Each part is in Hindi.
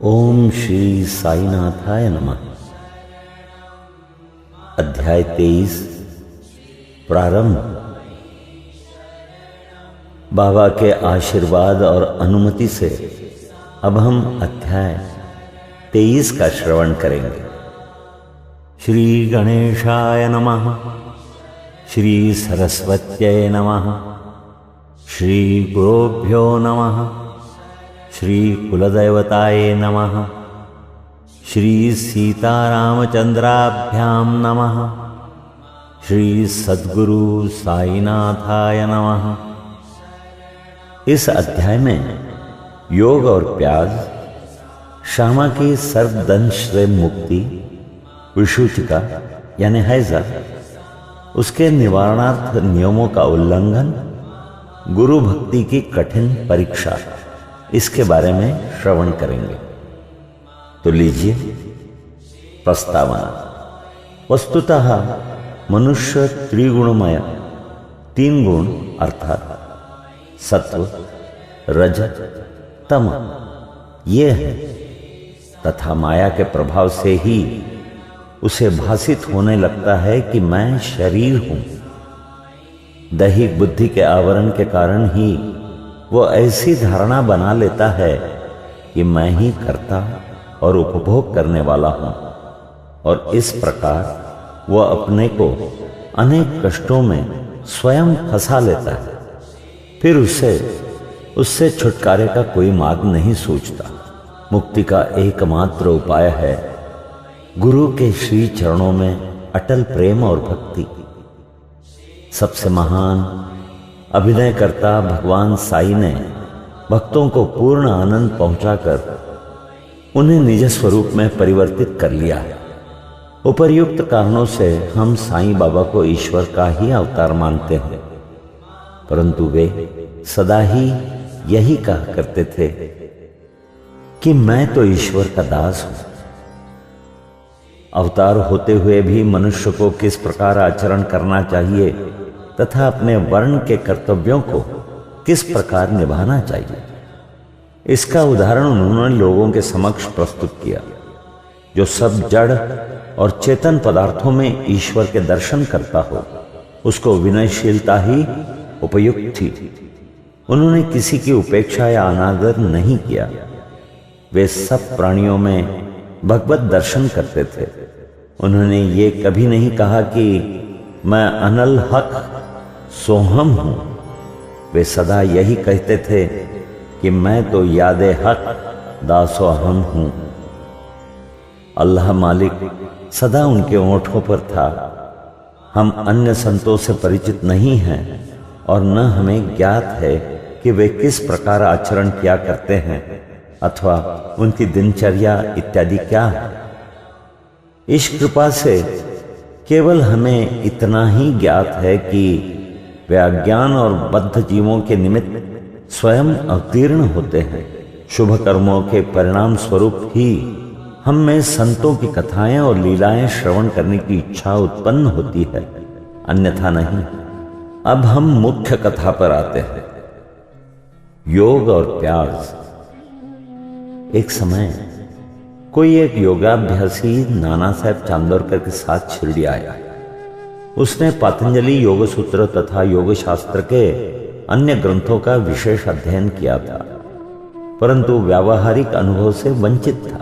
ओम श्री साईनाथाय नमः। अध्याय 23 प्रारंभ। बाबा के आशीर्वाद और अनुमति से अब हम अध्याय 23 का श्रवण करेंगे। श्री गणेशाय नमः। श्री सरस्वत्यै नमः। श्री गुरुभ्यो नमः। श्री कुलदेवताय नमः। श्री सीतारामचंद्राभ्यां नमः। श्री सद्गुरु साईनाथाय नमः। इस अध्याय में योग और प्याज, श्यामा की सर्वदंश से मुक्ति, विषुचिका यानी हैजा, उसके निवारणार्थ नियमों का उल्लंघन, गुरु भक्ति की कठिन परीक्षा, इसके बारे में श्रवण करेंगे। तो लीजिए प्रस्तावना। वस्तुतः मनुष्य त्रिगुणमय, 3 गुण अर्थात सत्व, रज, तम ये है, तथा माया के प्रभाव से ही उसे भासित होने लगता है कि मैं शरीर हूं। दैहिक बुद्धि के आवरण के कारण ही वो ऐसी धारणा बना लेता है कि मैं ही कर्ता और उपभोग करने वाला हूं, और इस प्रकार वो अपने को अनेक कष्टों में स्वयं फंसा लेता है। फिर उससे छुटकारे का कोई मार्ग नहीं सूझता। मुक्ति का एकमात्र उपाय है गुरु के श्री चरणों में अटल प्रेम और भक्ति। सबसे महान अभिनयकर्ता भगवान साई ने भक्तों को पूर्ण आनंद पहुंचाकर उन्हें निज स्वरूप में परिवर्तित कर लिया है। उपर्युक्त कारणों से हम साईं बाबा को ईश्वर का ही अवतार मानते हैं, परंतु वे सदा ही यही कहा करते थे कि मैं तो ईश्वर का दास हूं। अवतार होते हुए भी मनुष्य को किस प्रकार आचरण करना चाहिए तथा अपने वर्ण के कर्तव्यों को किस प्रकार निभाना चाहिए, इसका उदाहरण उन्होंने लोगों के समक्ष प्रस्तुत किया। जो सब जड़ और चेतन पदार्थों में ईश्वर के दर्शन करता हो, उसको विनयशीलता ही उपयुक्त थी। उन्होंने किसी की उपेक्षा या अनादर नहीं किया। वे सब प्राणियों में भगवत दर्शन करते थे। उन्होंने ये कभी नहीं कहा कि मैं अनल हक सोहम हूं। वे सदा यही कहते थे कि मैं तो यादे हक दासो हम हूं। अल्लाह मालिक सदा उनके ओंठों पर था। हम अन्य संतों से परिचित नहीं हैं और न हमें ज्ञात है कि वे किस प्रकार आचरण किया करते हैं अथवा उनकी दिनचर्या इत्यादि क्या है। इस कृपा से केवल हमें इतना ही ज्ञात है कि वे अज्ञान और बद्ध जीवों के निमित्त स्वयं अवतीर्ण होते हैं। शुभ कर्मों के परिणाम स्वरूप ही हम में संतों की कथाएं और लीलाएं श्रवण करने की इच्छा उत्पन्न होती है, अन्यथा नहीं। अब हम मुख्य कथा पर आते हैं। योग और प्याज। एक समय कोई एक योगाभ्यासी नाना साहेब चांदोरकर के साथ शिरडी आया। उसने पतंजलि योग सूत्र तथा योग शास्त्र के अन्य ग्रंथों का विशेष अध्ययन किया था, परंतु व्यावहारिक अनुभव से वंचित था।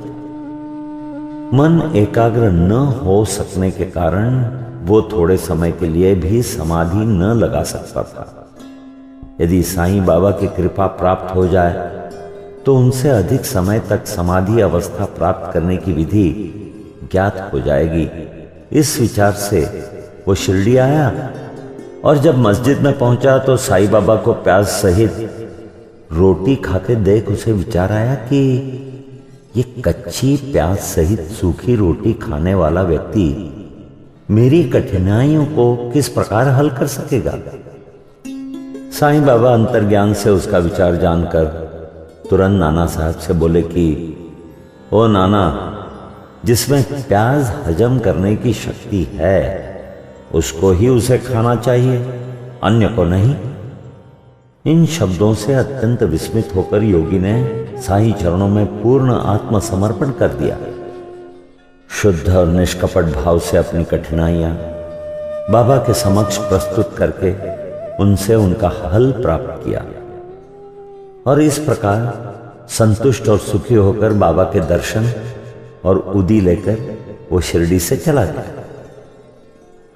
मन एकाग्र न हो सकने के कारण वो थोड़े समय के लिए भी समाधि न लगा सकता था। यदि साईं बाबा की कृपा प्राप्त हो जाए तो उनसे अधिक समय तक समाधि अवस्था प्राप्त करने की विधि ज्ञात हो जाएगी। इस विचार से वो शिरडी आया और जब मस्जिद में पहुंचा तो साईं बाबा को प्याज सहित रोटी खाते देख उसे विचार आया कि ये कच्ची प्याज सहित सूखी रोटी खाने वाला व्यक्ति मेरी कठिनाइयों को किस प्रकार हल कर सकेगा। साईं बाबा अंतर्ज्ञान से उसका विचार जानकर तुरंत नाना साहब से बोले कि ओ नाना, जिसमें प्याज हजम करने की शक्ति है उसको ही उसे खाना चाहिए, अन्य को नहीं। इन शब्दों से अत्यंत विस्मित होकर योगी ने साईं चरणों में पूर्ण आत्मसमर्पण कर दिया। शुद्ध और निष्कपट भाव से अपनी कठिनाइयां बाबा के समक्ष प्रस्तुत करके उनसे उनका हल प्राप्त किया और इस प्रकार संतुष्ट और सुखी होकर बाबा के दर्शन और उदी लेकर वो शिरडी से चला गया।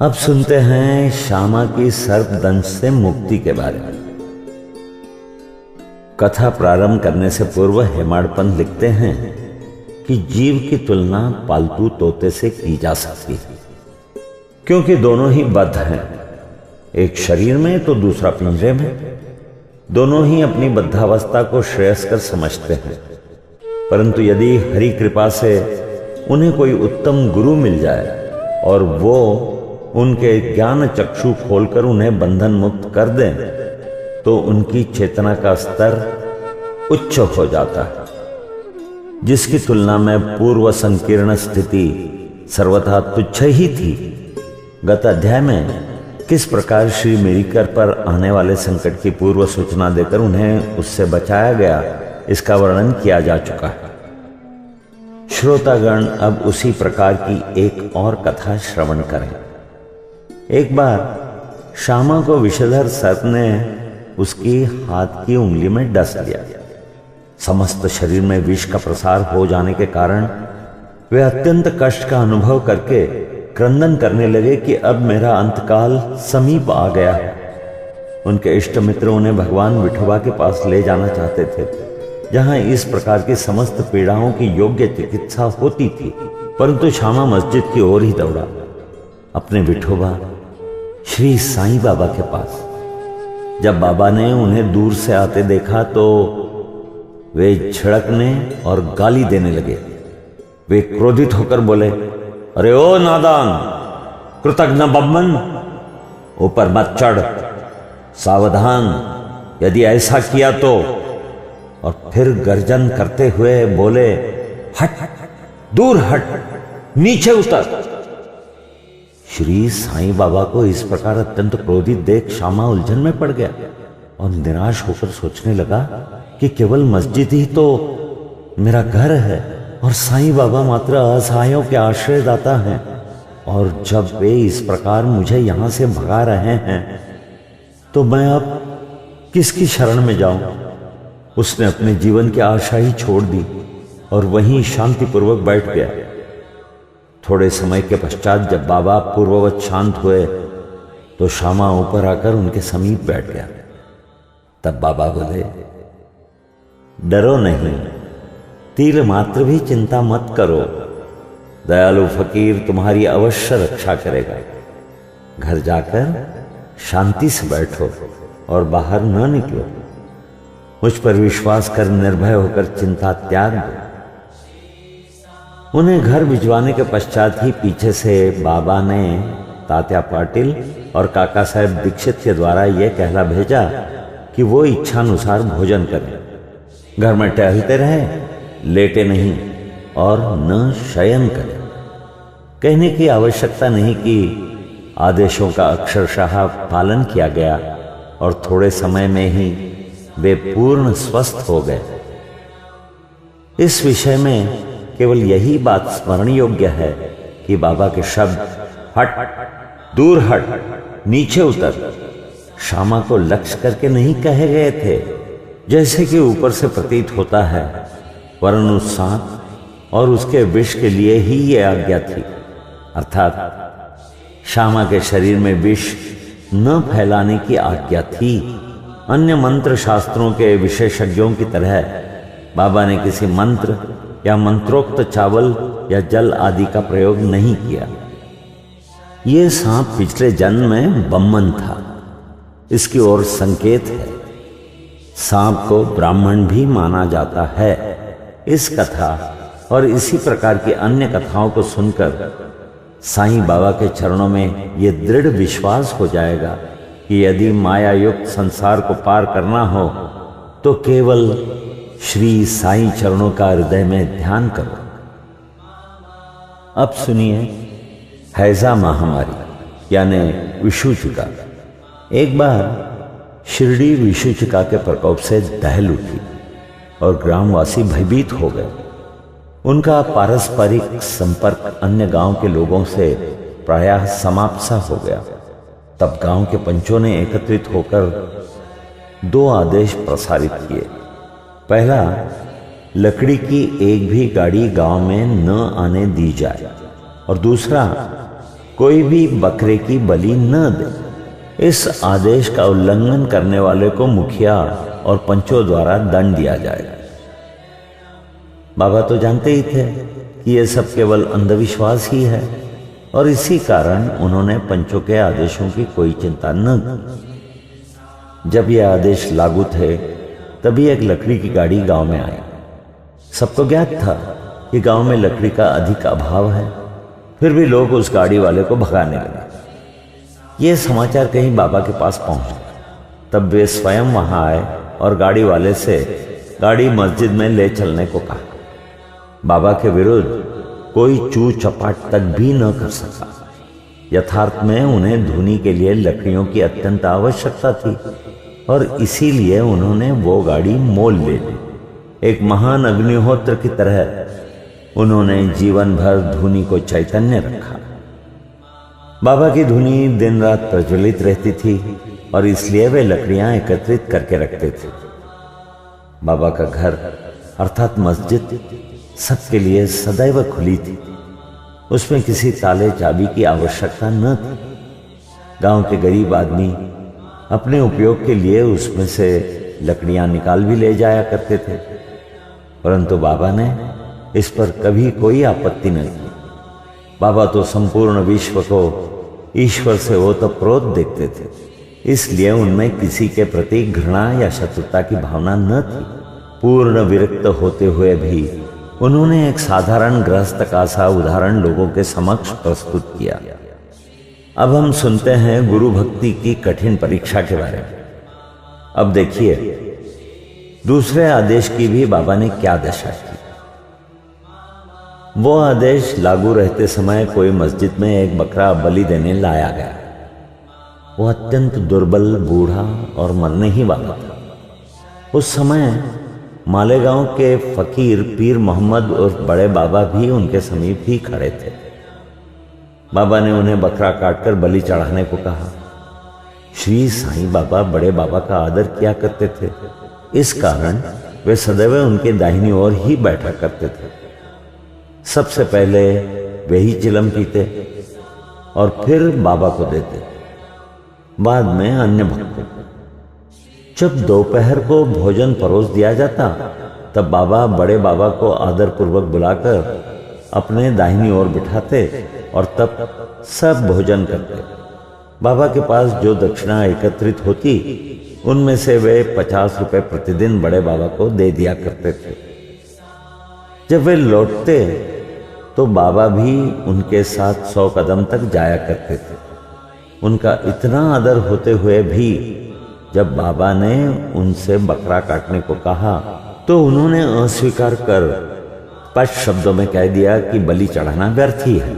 अब सुनते हैं श्यामा की सर्पदंश से मुक्ति के बारे में। कथा प्रारंभ करने से पूर्व हेमाडपंत लिखते हैं कि जीव की तुलना पालतू तोते से की जा सकती है, क्योंकि दोनों ही बद्ध हैं, एक शरीर में तो दूसरा पिंजरे में। दोनों ही अपनी बद्धावस्था को श्रेयस्कर समझते हैं, परंतु यदि हरि कृपा से उन्हें कोई उत्तम गुरु मिल जाए और वो उनके ज्ञान चक्षु खोलकर उन्हें बंधन मुक्त कर दें, तो उनकी चेतना का स्तर उच्च हो जाता है, जिसकी तुलना में पूर्व संकीर्ण स्थिति सर्वथा तुच्छ ही थी। गत अध्याय में किस प्रकार श्री मेरिकर पर आने वाले संकट की पूर्व सूचना देकर उन्हें उससे बचाया गया, इसका वर्णन किया जा चुका है। श्रोतागण अब उसी प्रकार की एक और कथा श्रवण करें। एक बार श्यामा को विषधर सर्प ने उसकी हाथ की उंगली में डस लिया। समस्त शरीर में विष का प्रसार हो जाने के कारण वे अत्यंत कष्ट का अनुभव करके क्रंदन करने लगे कि अब मेरा अंतकाल समीप आ गया है। उनके इष्ट मित्र उन्हें भगवान विठोबा के पास ले जाना चाहते थे, जहां इस प्रकार की समस्त पीड़ाओं की योग्य चिकित्सा होती थी, परंतु श्यामा मस्जिद की ओर ही दौड़ा, अपने विठोबा श्री साईं बाबा के पास। जब बाबा ने उन्हें दूर से आते देखा तो वे झिड़कने और गाली देने लगे। वे क्रोधित होकर बोले, अरे ओ नादान, कृतघ्न बब्बन, ऊपर मत चढ़, सावधान, यदि ऐसा किया तो। और फिर गर्जन करते हुए बोले, हट, दूर हट, नीचे उतर। श्री साईं बाबा को इस प्रकार अत्यंत क्रोधित देख श्यामा उलझन में पड़ गया और निराश होकर सोचने लगा कि केवल मस्जिद ही तो मेरा घर है और साईं बाबा मात्र असहायों के आश्रयदाता हैं, और जब वे इस प्रकार मुझे यहां से भगा रहे हैं तो मैं अब किसकी शरण में जाऊं। उसने अपने जीवन की आशा ही छोड़ दी और वहीं शांतिपूर्वक बैठ गया। थोड़े समय के पश्चात जब बाबा पूर्ववत शांत हुए तो श्यामा ऊपर आकर उनके समीप बैठ गया। तब बाबा बोले, डरो नहीं, तीर मात्र भी चिंता मत करो, दयालु फकीर तुम्हारी अवश्य रक्षा करेगा। घर जाकर शांति से बैठो और बाहर न निकलो। मुझ पर विश्वास कर निर्भय होकर चिंता त्याग दो। उन्हें घर भिजवाने के पश्चात ही पीछे से बाबा ने तात्या पाटिल और काका साहेब दीक्षित के द्वारा यह कहला भेजा कि वो इच्छानुसार भोजन करें, घर में टहलते रहें, लेटे नहीं और न शयन करें। कहने की आवश्यकता नहीं कि आदेशों का अक्षरशः पालन किया गया और थोड़े समय में ही वे पूर्ण स्वस्थ हो गए। इस विषय में केवल यही बात स्मरण योग्य है कि बाबा के शब्द हट, दूर हट, नीचे उतर श्यामा को लक्ष्य करके नहीं कहे गए थे, जैसे कि ऊपर से प्रतीत होता है, वरन उस सांप और उसके विष के लिए ही यह आज्ञा थी। अर्थात श्यामा के शरीर में विष न फैलाने की आज्ञा थी। अन्य मंत्र शास्त्रों के विशेषज्ञों की तरह बाबा ने किसी मंत्र या मंत्रोक्त चावल या जल आदि का प्रयोग नहीं किया। यह सांप पिछले जन्म में बम्मन था, इसकी ओर संकेत है। सांप को ब्राह्मण भी माना जाता है। इस कथा और इसी प्रकार की अन्य कथाओं को सुनकर साईं बाबा के चरणों में यह दृढ़ विश्वास हो जाएगा कि यदि माया युक्त संसार को पार करना हो तो केवल श्री साईं चरणों का हृदय में ध्यान करो। अब सुनिए हैजा महामारी यानी विषुचिका। एक बार शिरडी विषुचिका के प्रकोप से दहल उठी और ग्रामवासी भयभीत हो गए। उनका पारस्परिक संपर्क अन्य गांव के लोगों से प्रायः समाप्त सा हो गया। तब गांव के पंचों ने एकत्रित होकर 2 आदेश प्रसारित किए। पहला, लकड़ी की एक भी गाड़ी गांव में न आने दी जाए, और दूसरा, कोई भी बकरे की बलि न दे। इस आदेश का उल्लंघन करने वाले को मुखिया और पंचों द्वारा दंड दिया जाएगा। बाबा तो जानते ही थे कि यह सब केवल अंधविश्वास ही है, और इसी कारण उन्होंने पंचों के आदेशों की कोई चिंता न की। जब यह आदेश लागू थे तभी एक लकड़ी की गाड़ी गांव में आई। सबको ज्ञात था कि गांव में लकड़ी का अधिक अभाव है, फिर भी लोग उस गाड़ी वाले को भगाने लगे। यह समाचार कहीं बाबा के पास पहुंचा। तब वे स्वयं वहां आए और गाड़ी वाले से गाड़ी मस्जिद में ले चलने को कहा। बाबा के विरुद्ध कोई चू चपाट तक भी न कर सका। यथार्थ में उन्हें धुनी के लिए लकड़ियों की अत्यंत आवश्यकता थी, और इसीलिए उन्होंने वो गाड़ी मोल ले ली। एक महान अग्निहोत्र की तरह उन्होंने जीवन भर धुनी को चैतन्य रखा। बाबा की धुनी दिन रात प्रज्वलित रहती थी, और इसलिए वे लकड़ियां एकत्रित करके रखते थे। बाबा का घर अर्थात मस्जिद सबके लिए सदैव खुली थी। उसमें किसी ताले चाबी की आवश्यकता न थी। गांव के गरीब आदमी अपने उपयोग के लिए उसमें से लकड़ियां निकाल भी ले जाया करते थे, परंतु बाबा ने इस पर कभी कोई आपत्ति न की। बाबा तो संपूर्ण विश्व को ईश्वर से ओतप्रोत देखते थे, इसलिए उनमें किसी के प्रति घृणा या शत्रुता की भावना न थी। पूर्ण विरक्त होते हुए भी उन्होंने एक साधारण गृहस्थ का सा उदाहरण लोगों के समक्ष प्रस्तुत किया। अब हम सुनते हैं गुरु भक्ति की कठिन परीक्षा के बारे में। अब देखिए दूसरे आदेश की भी बाबा ने क्या दशा की। वो आदेश लागू रहते समय कोई मस्जिद में एक बकरा बलि देने लाया गया। वो अत्यंत दुर्बल, बूढ़ा और मरने ही वाला था। उस समय मालेगांव के फकीर पीर मोहम्मद और बड़े बाबा भी उनके समीप ही खड़े थे। बाबा ने उन्हें बकरा काटकर बलि चढ़ाने को कहा। श्री साईं बाबा बड़े बाबा का आदर किया करते थे, इस कारण वे सदैव उनके दाहिनी ओर ही बैठा करते थे। सबसे पहले वे ही चिलम पीते और फिर बाबा को देते, बाद में अन्य भक्तों। जब दोपहर को भोजन परोस दिया जाता तब बाबा बड़े बाबा को आदर पूर्वक बुलाकर अपने दाहिनी ओर बिठाते और तब सब भोजन करते। बाबा के पास जो दक्षिणा एकत्रित होती उनमें से वे 50 रुपए प्रतिदिन बड़े बाबा को दे दिया करते थे। जब वे लौटते तो बाबा भी उनके साथ 100 कदम तक जाया करते थे। उनका इतना आदर होते हुए भी जब बाबा ने उनसे बकरा काटने को कहा तो उन्होंने अस्वीकार कर स्पष्ट शब्दों में कह दिया कि बलि चढ़ाना व्यर्थ ही है।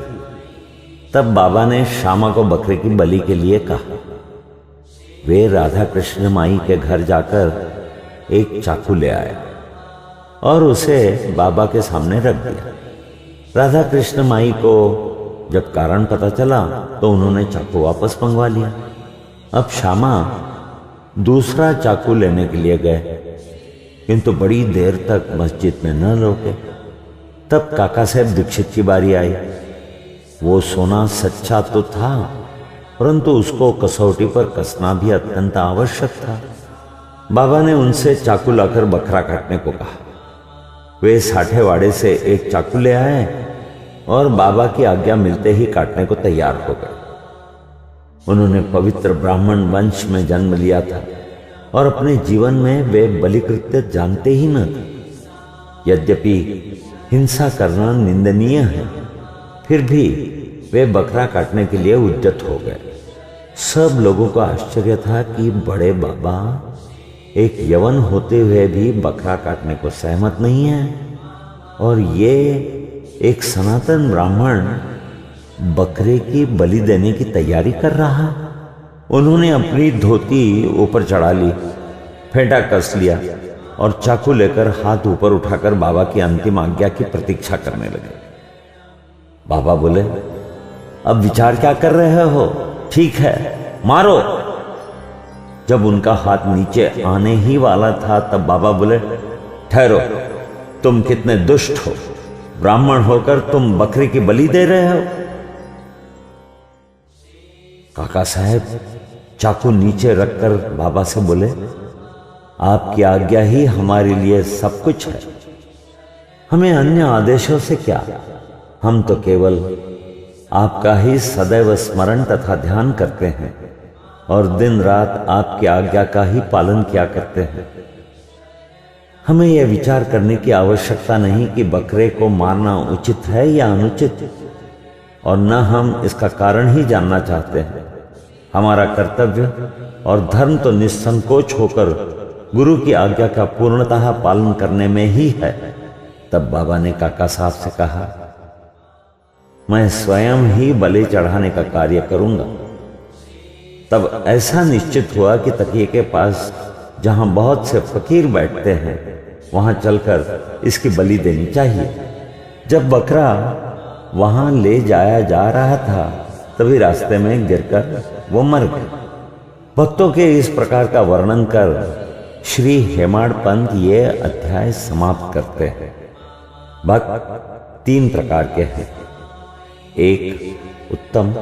तब बाबा ने श्यामा को बकरे की बलि के लिए कहा। वे राधा कृष्ण माई के घर जाकर एक चाकू ले आए और उसे बाबा के सामने रख दिया। राधा कृष्ण माई को जब कारण पता चला तो उन्होंने चाकू वापस मंगवा लिया। अब श्यामा दूसरा चाकू लेने के लिए गए, किंतु बड़ी देर तक मस्जिद में न लौटे। तब काका साहब दीक्षित की बारी आई। वो सोना सच्चा तो था, परंतु उसको कसौटी पर कसना भी अत्यंत आवश्यक था। बाबा ने उनसे चाकू लाकर बकरा काटने को कहा। वे साठेवाड़े से एक चाकू ले आए और बाबा की आज्ञा मिलते ही काटने को तैयार हो गए। उन्होंने पवित्र ब्राह्मण वंश में जन्म लिया था और अपने जीवन में वे बलिकृत्य जानते ही न थे। यद्यपि हिंसा करना निंदनीय है, फिर भी वे बकरा काटने के लिए उद्यत हो गए। सब लोगों को आश्चर्य था कि बड़े बाबा एक यवन होते हुए भी बकरा काटने को सहमत नहीं है, और ये एक सनातन ब्राह्मण बकरे की बलि देने की तैयारी कर रहा। उन्होंने अपनी धोती ऊपर चढ़ा ली, फेंटा कस लिया और चाकू लेकर हाथ ऊपर उठाकर बाबा की अंतिम आज्ञा की प्रतीक्षा करने लगे। बाबा बोले, अब विचार क्या कर रहे हो? ठीक है, मारो। जब उनका हाथ नीचे आने ही वाला था तब बाबा बोले, ठहरो, तुम कितने दुष्ट हो, ब्राह्मण होकर तुम बकरी की बलि दे रहे हो। काका साहब चाकू नीचे रखकर बाबा से बोले, आपकी आज्ञा ही हमारे लिए सब कुछ है, हमें अन्य आदेशों से क्या, हम तो केवल आपका ही सदैव स्मरण तथा ध्यान करते हैं और दिन रात आपकी आज्ञा का ही पालन किया करते हैं। हमें यह विचार करने की आवश्यकता नहीं कि बकरे को मारना उचित है या अनुचित, और न हम इसका कारण ही जानना चाहते हैं। हमारा कर्तव्य और धर्म तो निसंकोच होकर गुरु की आज्ञा का पूर्णतः पालन करने में ही है। तब बाबा ने काका साहब से कहा, मैं स्वयं ही बलि चढ़ाने का कार्य करूंगा। तब ऐसा निश्चित हुआ कि तकिए के पास जहां बहुत से फकीर बैठते हैं वहां चलकर इसकी बलि देनी चाहिए। जब बकरा वहां ले जाया जा रहा था तभी रास्ते में गिरकर वो मर गया। भक्तों के इस प्रकार का वर्णन कर श्री हेमाड़ पंत ये अध्याय समाप्त करते हैं। भक्त तीन प्रकार के हैं, एक उत्तम,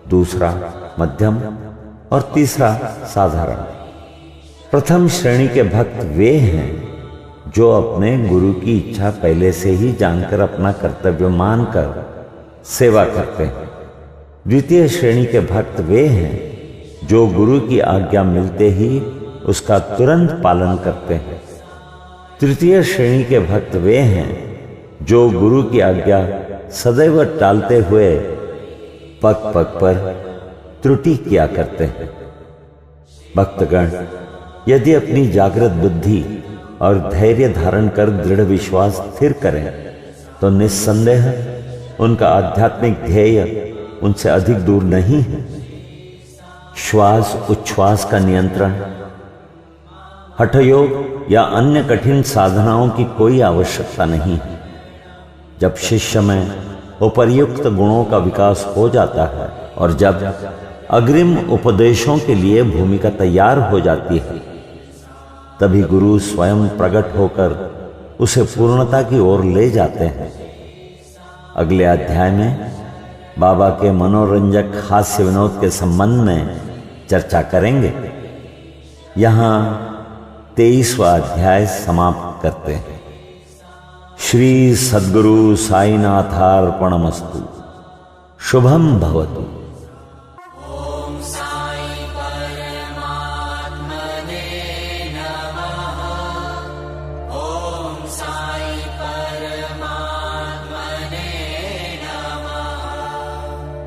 दूसरा मध्यम और तीसरा साधारण। प्रथम श्रेणी के भक्त वे हैं जो अपने गुरु की इच्छा पहले से ही जानकर अपना कर्तव्य मानकर सेवा करते हैं। द्वितीय श्रेणी के भक्त वे हैं जो गुरु की आज्ञा मिलते ही उसका तुरंत पालन करते हैं। तृतीय श्रेणी के भक्त वे हैं जो गुरु की आज्ञा सदैव टालते हुए पग पग पर त्रुटि किया करते हैं। भक्तगण यदि अपनी जागृत बुद्धि और धैर्य धारण कर दृढ़ विश्वास स्थिर करें तो निस्संदेह उनका आध्यात्मिक ध्येय उनसे अधिक दूर नहीं है। श्वास उच्छ्वास का नियंत्रण, हठयोग या अन्य कठिन साधनाओं की कोई आवश्यकता नहीं है। जब शिष्य में उपर्युक्त गुणों का विकास हो जाता है और जब अग्रिम उपदेशों के लिए भूमिका तैयार हो जाती है तभी गुरु स्वयं प्रकट होकर उसे पूर्णता की ओर ले जाते हैं। अगले अध्याय में बाबा के मनोरंजक हास्य विनोद के संबंध में चर्चा करेंगे। यहां 23वां अध्याय समाप्त करते हैं। श्री सद्गुरु साईनाथार्पणमस्तु। शुभम भवतु।